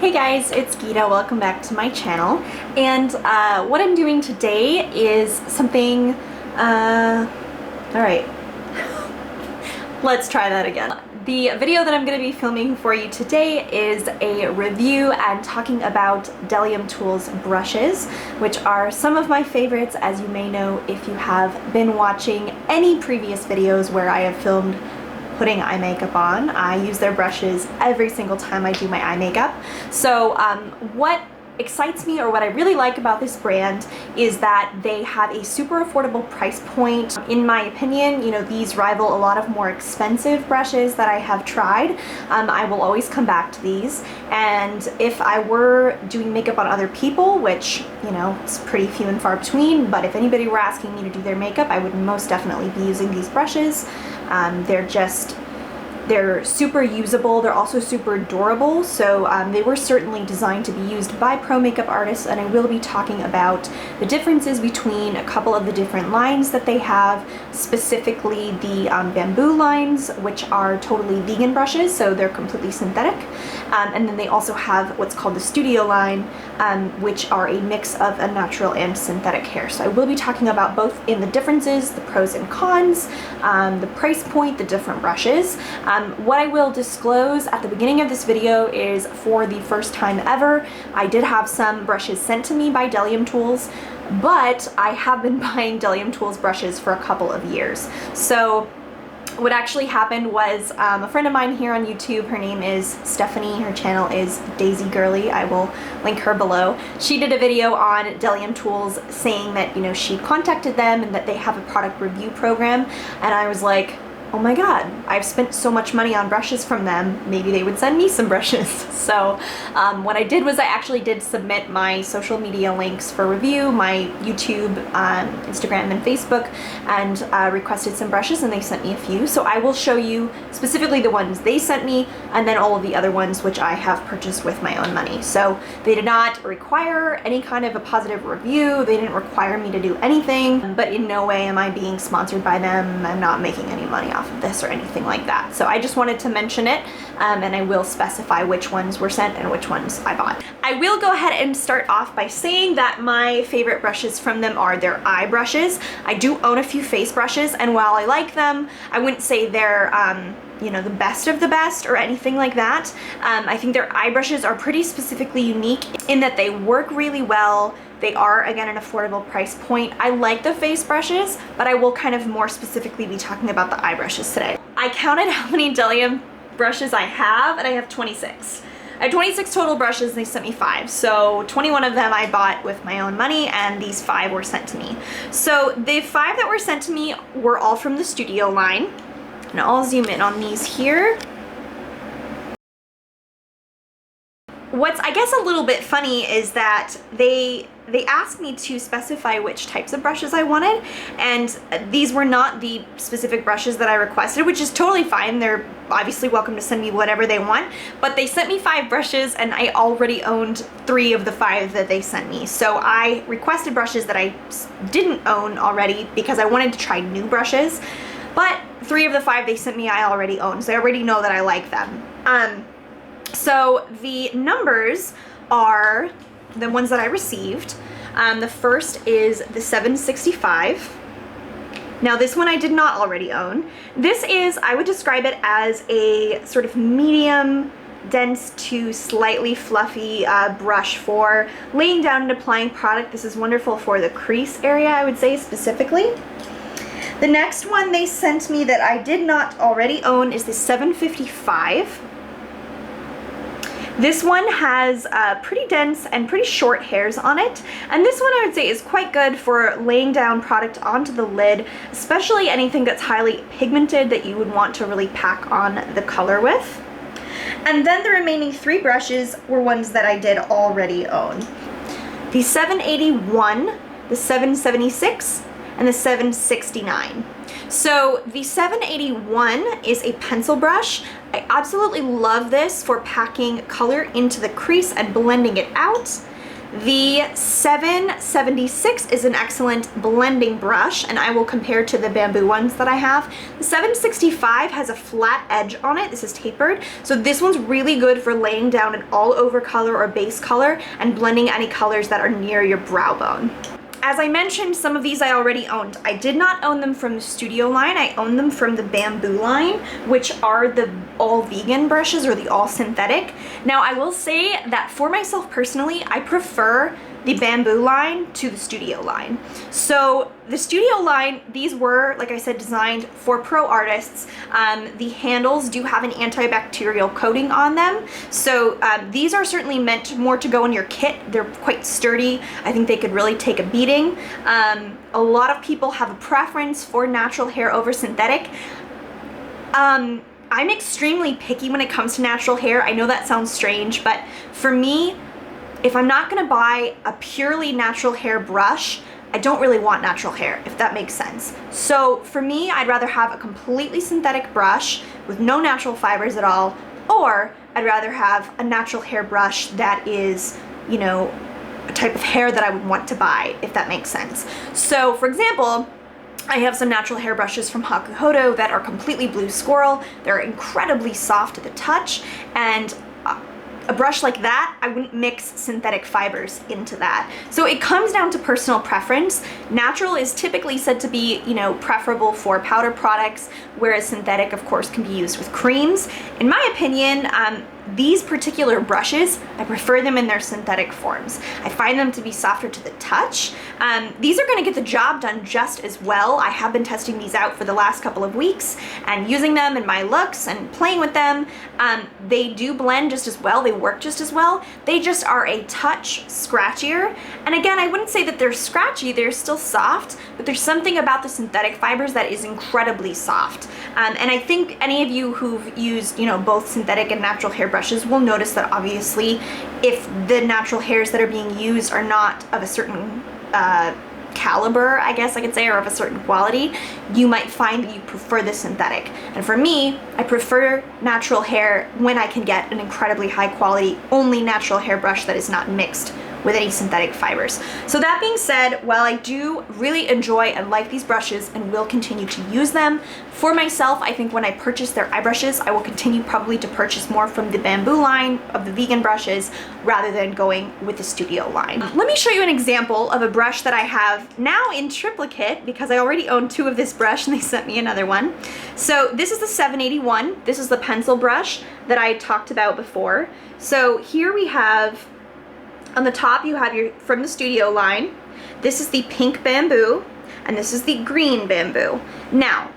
Hey guys, it's Gita. Welcome back to my channel. And what I'm doing today is something, alright, let's try that again. The video that I'm going to be filming for you today is a review and talking about Bdellium Tools brushes, which are some of my favorites, as you may know if you have been watching any previous videos where I have filmed putting eye makeup on. I use their brushes every single time I do my eye makeup. So what excites me, or what I really like about this brand, is that they have a super affordable price point. In my opinion, you know, these rival a lot of more expensive brushes that I have tried. I will always come back to these, and if I were doing makeup on other people, which, you know, it's pretty few and far between, but if anybody were asking me to do their makeup, I would most definitely be using these brushes. They're super usable. They're also super durable, so they were certainly designed to be used by pro makeup artists, and I will be talking about the differences between a couple of the different lines that they have, specifically the BAMBU lines, which are totally vegan brushes, so they're completely synthetic, and then they also have what's called the Studio line, which are a mix of a natural and synthetic hair. So I will be talking about both in the differences, the pros and cons, the price point, the different brushes. What I will disclose at the beginning of this video is, for the first time ever, I did have some brushes sent to me by Bdellium Tools, but I have been buying Bdellium Tools brushes for a couple of years. So what actually happened was a friend of mine here on YouTube, her name is Stephanie, her channel is Daisy Girly, I will link her below. She did a video on Bdellium Tools saying that, you know, she contacted them and that they have a product review program, and I was like, oh my god, I've spent so much money on brushes from them, maybe they would send me some brushes. So what I did was I actually did submit my social media links for review, my YouTube, Instagram, and Facebook, and requested some brushes, and they sent me a few. So I will show you specifically the ones they sent me, and then all of the other ones which I have purchased with my own money. So they did not require any kind of a positive review, they didn't require me to do anything, but in no way am I being sponsored by them. I'm not making any money off of this or anything like that. So I just wanted to mention it, and I will specify which ones were sent and which ones I bought. I will go ahead and start off by saying that my favorite brushes from them are their eye brushes. I do own a few face brushes, and while I like them, I wouldn't say they're you know, the best of the best or anything like that. I think their eye brushes are pretty specifically unique in that they work really well. They are, again, an affordable price point. I like the face brushes, but I will kind of more specifically be talking about the eye brushes today. I counted how many Bdellium brushes I have, and I have 26. I have 26 total brushes, and they sent me 5. So 21 of them I bought with my own money, and these 5 were sent to me. So the 5 that were sent to me were all from the Studio line. And I'll zoom in on these here. What's, I guess, a little bit funny is that they asked me to specify which types of brushes I wanted, and these were not the specific brushes that I requested, which is totally fine. They're obviously welcome to send me whatever they want, but they sent me 5 brushes, and I already owned 3 of the 5 that they sent me. So I requested brushes that I didn't own already because I wanted to try new brushes, but 3 of the 5 they sent me I already own, so I already know that I like them. So the numbers are the ones that I received. The first is the 765. Now this one I did not already own. This is, I would describe it as a sort of medium dense to slightly fluffy brush for laying down and applying product. This is wonderful for the crease area, I would say, specifically. The next one they sent me that I did not already own is the 755. This one has pretty dense and pretty short hairs on it, and this one I would say is quite good for laying down product onto the lid, especially anything that's highly pigmented that you would want to really pack on the color with. And then the remaining 3 brushes were ones that I did already own. The 781, the 776, and the 769. So the 781 is a pencil brush. I absolutely love this for packing color into the crease and blending it out. The 776 is an excellent blending brush, and I will compare to the BAMBU ones that I have. The 765 has a flat edge on it. This is tapered. So this one's really good for laying down an all over color or base color and blending any colors that are near your brow bone. As I mentioned, some of these I already owned. I did not own them from the Studio line. I owned them from the BAMBU line, which are the all vegan brushes or the all synthetic. Now, I will say that for myself personally, I prefer the BAMBU line to the Studio line. So the Studio line, these were, like I said, designed for pro artists. The handles do have an antibacterial coating on them. So these are certainly meant more to go in your kit. They're quite sturdy. I think they could really take a beating. A lot of people have a preference for natural hair over synthetic. I'm extremely picky when it comes to natural hair. I know that sounds strange, but for me, if I'm not gonna buy a purely natural hair brush, I don't really want natural hair, if that makes sense. So for me, I'd rather have a completely synthetic brush with no natural fibers at all, or I'd rather have a natural hair brush that is, you know, a type of hair that I would want to buy, if that makes sense. So for example, I have some natural hair brushes from Hakuhodo that are completely blue squirrel. They're incredibly soft to the touch, and a brush like that, I wouldn't mix synthetic fibers into that. So it comes down to personal preference. Natural is typically said to be, you know, preferable for powder products, whereas synthetic, of course, can be used with creams. In my opinion, these particular brushes, I prefer them in their synthetic forms. I find them to be softer to the touch. These are gonna get the job done just as well. I have been testing these out for the last couple of weeks and using them in my looks and playing with them. They do blend just as well, they work just as well. They just are a touch scratchier. And again, I wouldn't say that they're scratchy, they're still soft, but there's something about the synthetic fibers that is incredibly soft. And I think any of you who've used, you know, both synthetic and natural hair brushes will notice that obviously if the natural hairs that are being used are not of a certain caliber, I guess I could say, or of a certain quality, you might find that you prefer the synthetic. And for me, I prefer natural hair when I can get an incredibly high quality, only natural hair brush that is not mixed with any synthetic fibers. So that being said, while I do really enjoy and like these brushes and will continue to use them, for myself, I think when I purchase their eye brushes, I will continue probably to purchase more from the BAMBU line of the vegan brushes rather than going with the Studio line. Let me show you an example of a brush that I have now in triplicate because I already own two of this brush and they sent me another one. So this is the 781. This is the pencil brush that I talked about before. So here we have, on the top you have your, from the Studio line, this is the pink BAMBU and this is the green BAMBU. Now,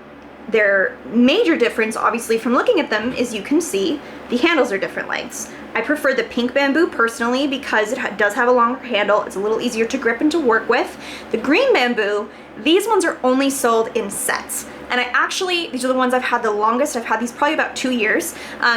their major difference, obviously, from looking at them is you can see the handles are different lengths. I prefer the pink BAMBU personally because it does have a longer handle. It's a little easier to grip and to work with. The green BAMBU, these ones are only sold in sets. And I actually, these are the ones I've had the longest. I've had these probably about 2 years.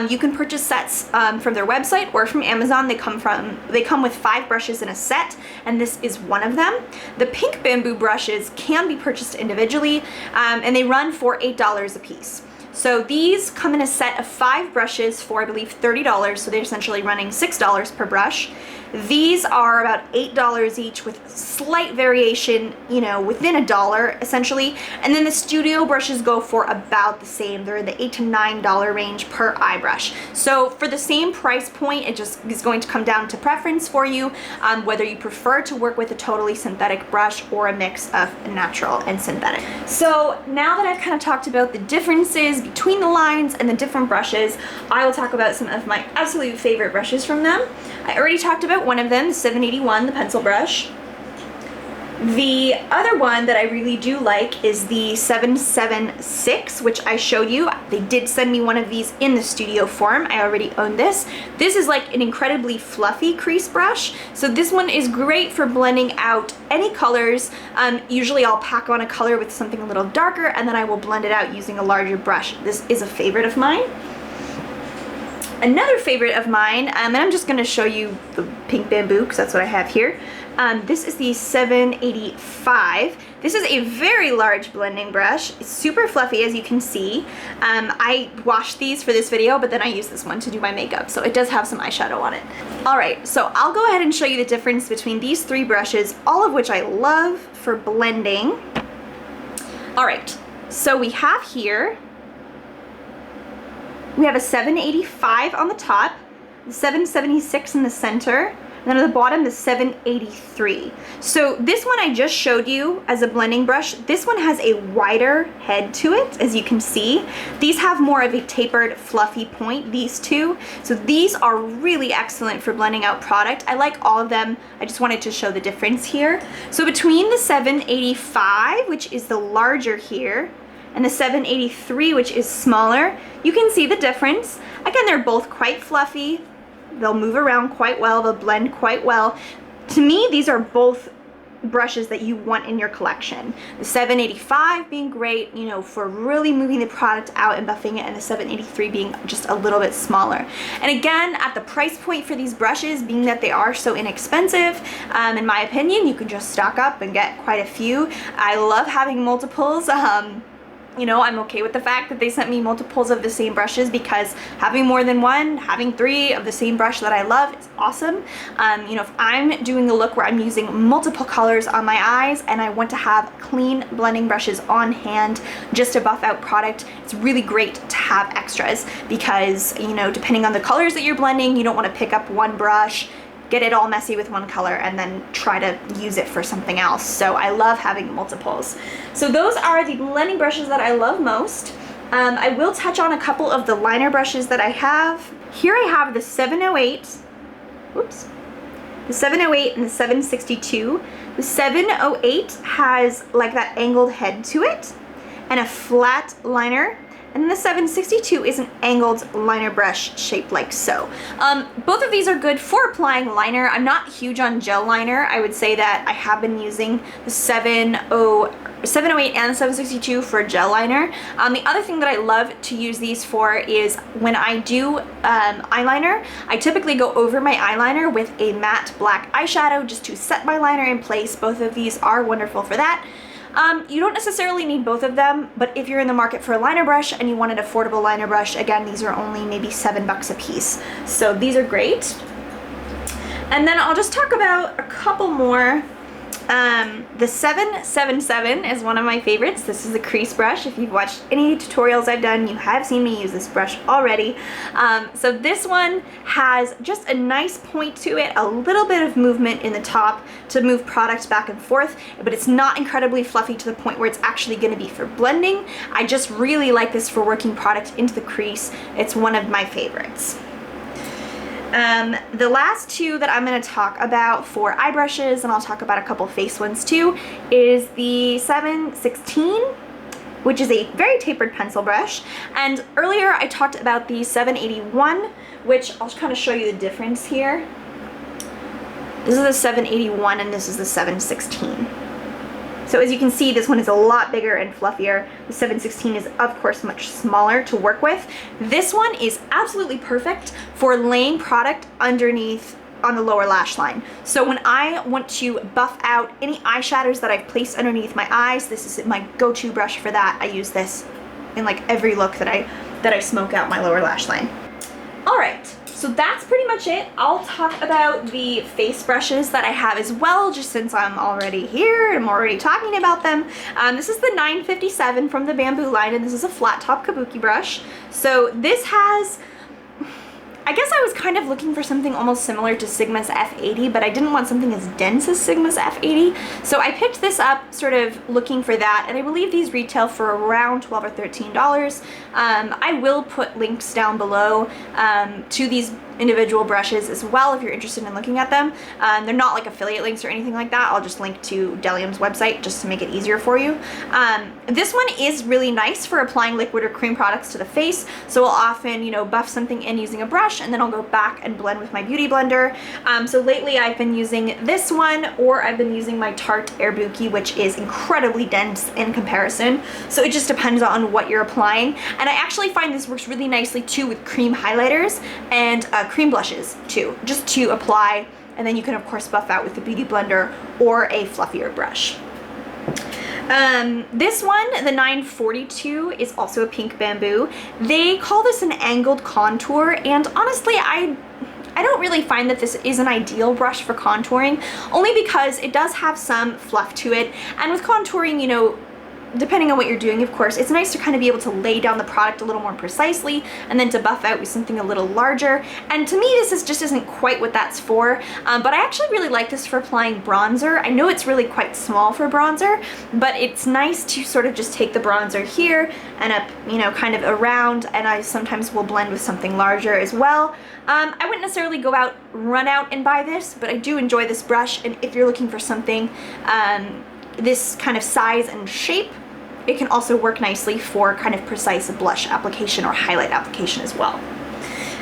You can purchase sets from their website or from Amazon. They come with 5 brushes in a set, and this is one of them. The pink BAMBU brushes can be purchased individually, and they run for $8 a piece. So these come in a set of 5 brushes for, I believe, $30, so they're essentially running $6 per brush. These are about $8 each with slight variation, you know, within $1 essentially. And then the Studio brushes go for about the same. They're in the $8 to $9 range per eye brush. So for the same price point, it just is going to come down to preference for you, whether you prefer to work with a totally synthetic brush or a mix of natural and synthetic. So now that I've kind of talked about the differences between the lines and the different brushes, I will talk about some of my absolute favorite brushes from them. I already talked about one of them, the 781, the pencil brush. The other one that I really do like is the 776, which I showed you. They did send me one of these in the Studio form. I already own this. This is like an incredibly fluffy crease brush. So this one is great for blending out any colors. Usually I'll pack on a color with something a little darker and then I will blend it out using a larger brush. This is a favorite of mine. Another favorite of mine, and I'm just going to show you the pink bamboo because that's what I have here. This is the 785. This is a very large blending brush. It's super fluffy, as you can see. I washed these for this video, but then I used this one to do my makeup, so it does have some eyeshadow on it. All right, so I'll go ahead and show you the difference between these three brushes, all of which I love for blending. All right, so we have here, we have a 785 on the top, the 776 in the center, and then at the bottom, the 783. So this one I just showed you as a blending brush. This one has a wider head to it, as you can see. These have more of a tapered, fluffy point, these two. So these are really excellent for blending out product. I like all of them. I just wanted to show the difference here. So between the 785, which is the larger here, and the 783, which is smaller, you can see the difference. Again, they're both quite fluffy. They'll move around quite well, they'll blend quite well. To me, these are both brushes that you want in your collection. The 785 being great, you know, for really moving the product out and buffing it, and the 783 being just a little bit smaller. And again, at the price point for these brushes, being that they are so inexpensive, in my opinion, you can just stock up and get quite a few. I love having multiples. You know, I'm okay with the fact that they sent me multiples of the same brushes, because having more than one, having three of the same brush that I love is awesome. You know, if I'm doing a look where I'm using multiple colors on my eyes and I want to have clean blending brushes on hand just to buff out product, it's really great to have extras, because, you know, depending on the colors that you're blending, you don't want to pick up one brush, get it all messy with one color, and then try to use it for something else. So I love having multiples. So those are the blending brushes that I love most. I will touch on a couple of the liner brushes that I have. Here I have the 708, whoops, the 708 and the 762. The 708 has like that angled head to it and a flat liner. And then the 762 is an angled liner brush shaped like so. Both of these are good for applying liner. I'm not huge on gel liner. I would say that I have been using the 708 and the 762 for gel liner. The other thing that I love to use these for is when I do eyeliner, I typically go over my eyeliner with a matte black eyeshadow just to set my liner in place. Both of these are wonderful for that. You don't necessarily need both of them, but if you're in the market for a liner brush and you want an affordable liner brush, again, these are only maybe $7 a piece. So these are great. And then I'll just talk about a couple more. The 777 is one of my favorites. This is a crease brush. If you've watched any tutorials I've done, you have seen me use this brush already. So this one has just a nice point to it, a little bit of movement in the top to move product back and forth, but it's not incredibly fluffy to the point where it's actually going to be for blending. I just really like this for working product into the crease. It's one of my favorites. The last two that I'm going to talk about for eye brushes, and I'll talk about a couple face ones too, is the 716, which is a very tapered pencil brush. And earlier I talked about the 781, which I'll kind of show you the difference here. This is the 781 and this is the 716. So as you can see, this one is a lot bigger and fluffier. The 716 is of course much smaller to work with. This one is absolutely perfect for laying product underneath on the lower lash line. So when I want to buff out any eyeshadows that I've placed underneath my eyes, this is my go-to brush for that. I use this in like every look that I smoke out my lower lash line. All right. So that's pretty much it. I'll talk about the face brushes that I have as well, just since I'm already here and I'm already talking about them. This is the 957 from the BAMBU line, and this is a flat top kabuki brush. So this has, I guess I was kind of looking for something almost similar to Sigma's F80, but I didn't want something as dense as Sigma's F80. So I picked this up sort of looking for that, and I believe these retail for around $12 or $13. I will put links down below to these individual brushes as well if you're interested in looking at them. They're not like affiliate links or anything like that. I'll just link to Bdellium's website just to make it easier for you. This one is really nice for applying liquid or cream products to the face. So I'll often, you know, buff something in using a brush, and then I'll go back and blend with my beauty blender. So lately I've been using this one, or I've been using my Tarte Airbuki, which is incredibly dense in comparison. So it just depends on what you're applying. And I actually find this works really nicely too with cream highlighters and cream blushes too, just to apply, and then you can of course buff out with the beauty blender or a fluffier brush. This one, the 942, is also a pink bamboo. They call this an angled contour, and honestly I don't really find that this is an ideal brush for contouring, only because it does have some fluff to it, and with contouring, you know, depending on what you're doing, of course, it's nice to kind of be able to lay down the product a little more precisely and then to buff out with something a little larger. And to me, this just isn't quite what that's for, but I actually really like this for applying bronzer. I know it's really quite small for bronzer, but it's nice to sort of just take the bronzer here and up, you know, kind of around, and I sometimes will blend with something larger as well. I wouldn't necessarily run out and buy this, but I do enjoy this brush, and if you're looking for something this kind of size and shape, it can also work nicely for kind of precise blush application or highlight application as well.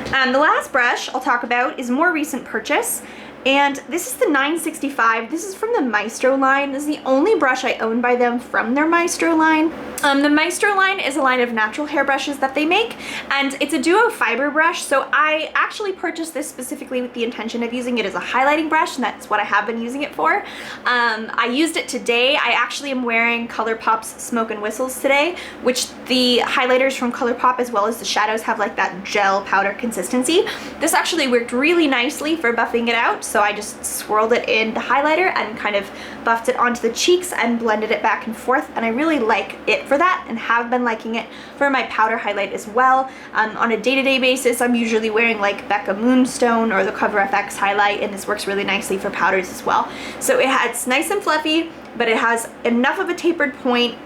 The last brush I'll talk about is a more recent purchase, and this is the 965. This is from the Maestro line. This is the only brush I own by them from their Maestro line. The Maestro line is a line of natural hair brushes that they make, and it's a duo fiber brush, so I actually purchased this specifically with the intention of using it as a highlighting brush, and that's what I have been using it for. I used it today. I actually am wearing ColourPop's Smoke and Whistles today, which the highlighters from ColourPop as well as the shadows have like that gel powder consistency. This actually worked really nicely for buffing it out, so I just swirled it in the highlighter and kind of buffed it onto the cheeks and blended it back and forth, and I really like it for that and have been liking it for my powder highlight as well. On a day-to-day basis, I'm usually wearing like Becca Moonstone or the Cover FX highlight, and this works really nicely for powders as well. So it's nice and fluffy, but it has enough of a tapered point,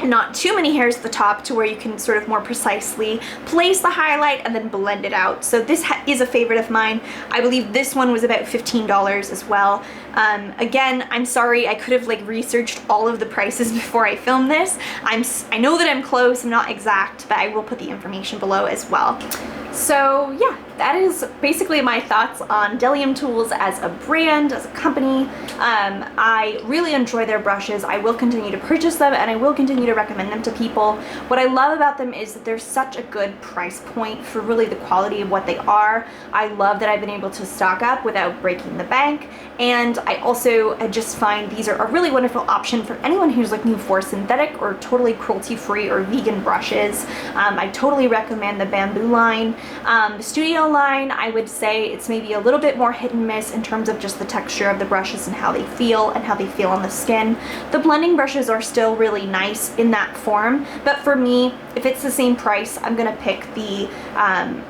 not too many hairs at the top to where you can sort of more precisely place the highlight and then blend it out. So this is a favorite of mine. I believe this one was about $15 as well. Again, I'm sorry, I could have like researched all of the prices before I filmed this. I know that I'm close, I'm not exact, but I will put the information below as well. So yeah, that is basically my thoughts on Bdellium Tools as a brand, as a company. I really enjoy their brushes. I will continue to purchase them, and I will continue to recommend them to people. What I love about them is that they're such a good price point for really the quality of what they are. I love that I've been able to stock up without breaking the bank, and I also just find these are a really wonderful option for anyone who's looking for synthetic or totally cruelty-free or vegan brushes. I totally recommend the BAMBU line. The Studio line, I would say it's maybe a little bit more hit and miss in terms of just the texture of the brushes and how they feel on the skin. The blending brushes are still really nice in that form, but for me, if it's the same price, I'm gonna pick the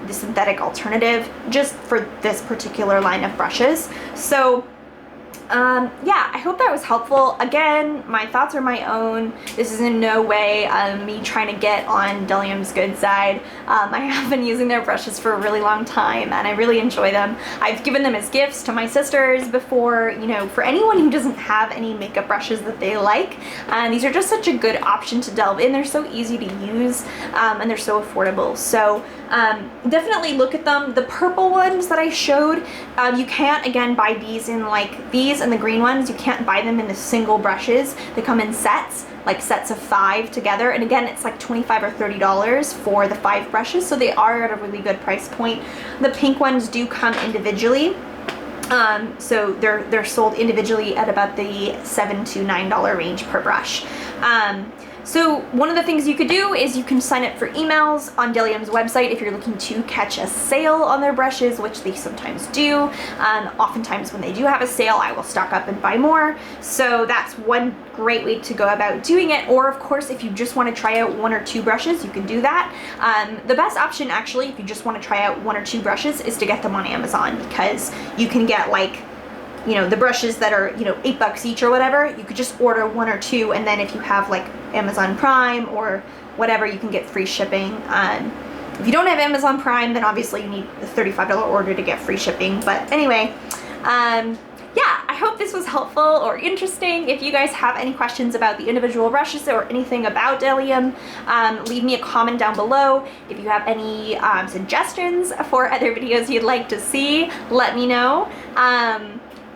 synthetic alternative just for this particular line of brushes. So yeah, I hope that was helpful. Again, my thoughts are my own. This is in no way me trying to get on Bdellium's good side. I have been using their brushes for a really long time, and I really enjoy them. I've given them as gifts to my sisters before, you know, for anyone who doesn't have any makeup brushes that they like. These are just such a good option to delve in. They're so easy to use, and they're so affordable. So definitely look at them. The purple ones that I showed, you can't, again, buy these in like these and the green ones. You can't buy them in the single brushes. They come in sets, like sets of 5 together, and again, it's like $25 or $30 for the 5 brushes, so they are at a really good price point. The pink ones do come individually. So they're sold individually at about the $7 to $9 range per brush. So one of the things you could do is you can sign up for emails on Bdellium's website if you're looking to catch a sale on their brushes, which they sometimes do. Oftentimes when they do have a sale, I will stock up and buy more. So that's one great way to go about doing it. Or of course, if you just want to try out 1 or 2 brushes, you can do that. The best option actually, if you just want to try out 1 or 2 brushes, is to get them on Amazon, because you can get like, you know, the brushes that are, you know, $8 each or whatever. You could just order 1 or 2, and then if you have like Amazon Prime or whatever, you can get free shipping. If you don't have Amazon Prime, then obviously you need a $35 order to get free shipping. But anyway, yeah, I hope this was helpful or interesting. If you guys have any questions about the individual brushes or anything about Bdellium, leave me a comment down below. If you have any suggestions for other videos you'd like to see, let me know.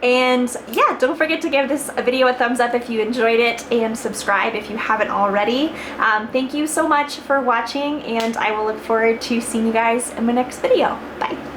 And yeah, don't forget to give this video a thumbs up if you enjoyed it, and subscribe if you haven't already. Thank you so much for watching, and I will look forward to seeing you guys in my next video. Bye.